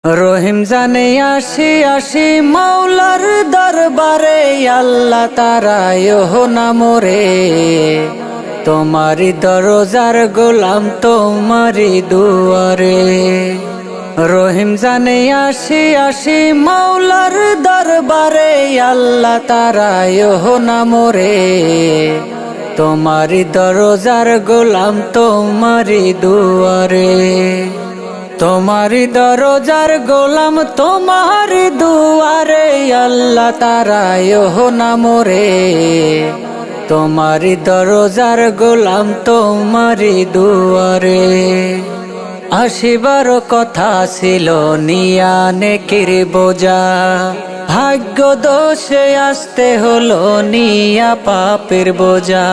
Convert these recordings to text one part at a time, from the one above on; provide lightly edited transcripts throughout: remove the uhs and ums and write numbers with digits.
রহিম জানে আসি আসি মাওলার দরবারে, আল্লাহ তারায় না মোরে। তোমারি দরজার গোলাম তোমারি দুয়ারে। রহিম জানে আসি আসি মাওলার দরবারে, আল্লাহ তারায় না মোরে। তোমারি দরজার গোলাম তোমারি দুয়ারে। তোমারি দরজার গোলাম তোমারি দুয়ারে, আল্লাহ তারায় না মোরে। তোমারি দরজার গোলাম তোমারি দুয়ারে। আসিবার কথা ছিল নিয়া নেকির বোঝা, ভাগ্য দোষে আসতে হলো নিয়া পাপের বোঝা।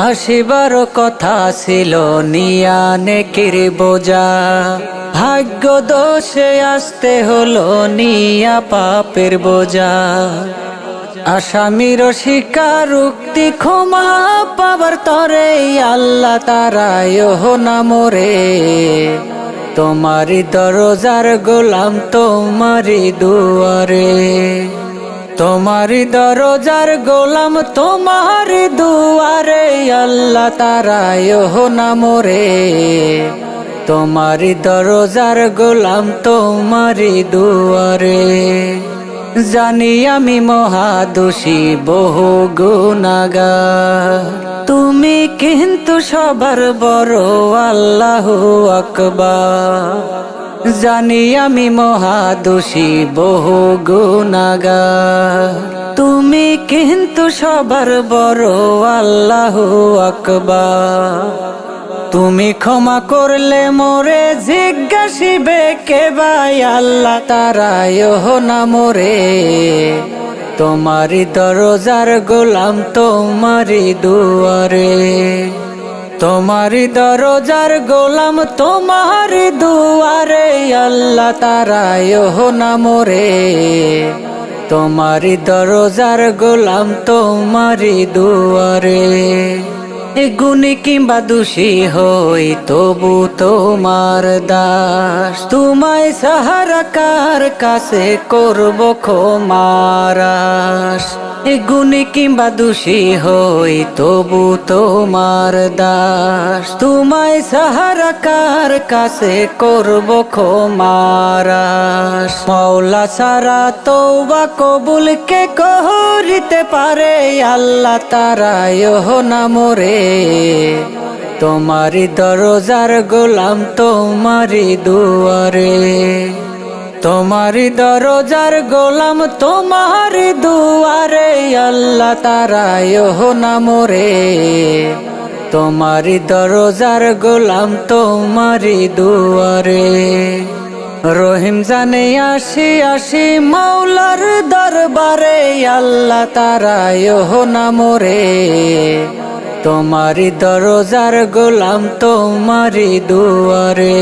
আসিবার কথা ছিল নিয়া নেকির বোঝা, ভাগ্য দোষে আসতে হলো নিয়া পাপের বোঝা। আসামির স্বীকারোক্তি ক্ষমা পাবার তরে, আল্লাহ তারায় না মোরে। তোমারি দরজার গোলাম তোমারি দুয়ারে। তোমারি দরজার গোলাম তোমারি দুয়ারে, আল্লাহ তারায় না মোরে। তোমারি দরজার গোলাম তোমারি দুয়ারে। জানি আমি মহাদোষী বহু গুনাহগার, তুমি কিন্তু সবার বড় আল্লাহু আকবার। জানি আমি মহাদোষী বহু গুনাহগার, তুমি কিন্তু সবার বড় আল্লাহু আকবার। তুমি ক্ষমা করলে মোরে জিজ্ঞাসিবে কে ভাই, আল্লাহ তারায় না মোরে। তোমারি দরজার গোলাম তোমারি দুয়ারে। তোমারি দরজার গোলাম তোমারি দুয়ারে, আল্লাহ তারায় না মোরে। তোমারি দরজার গোলাম তোমারি দুয়ারে। গুণী কিংবা দোষী হই তবু তোমার দাস, তোমায় সাহারা কার কাছে করব ক্ষমারাস। গুণী কিংবা দোষী হই তবু তোমার দাস, তোমায় সাহারা কার কাছে করব ক্ষমারাস। মাওলা সারা তওবা কবুল কে করিতে পারে, আল্লাহ তারায় না মোরে। তোমারি দরজার গোলাম তোমারি দুয়ারে। তোমারি দরজার গোলাম তোমারি দুয়ারে, আল্লাহ তারায় না মোরে। তোমারি দরজার গোলাম তোমারি দুয়ারে। রহিম জানে আসি আসি মাওলার দরবারে, আল্লাহ তারায় না মোরে। তোমারি দরজার গোলাম তোমারি দুয়ারে।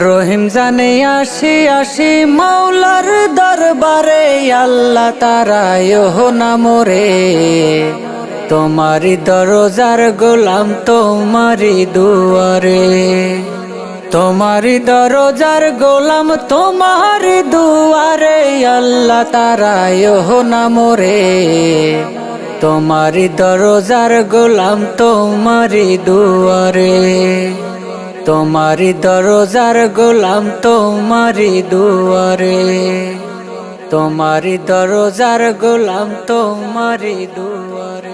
রহিম জানে আসি আসি মাওলার দরবারে, আল্লাহ তারায় না মোরে। তোমারি দরজার গোলাম তোমারি দুয়ারে। তোমারি দরজার গোলাম তোমারি দুয়ারে, আল্লাহ তারায় না মোরে। তোমারি দরজার গোলাম তোমারি দুয়ারে। তোমারি দরজার গোলাম তোমারি দুয়ারে। তোমারি দরজার গোলাম তোমারি দুয়ারে।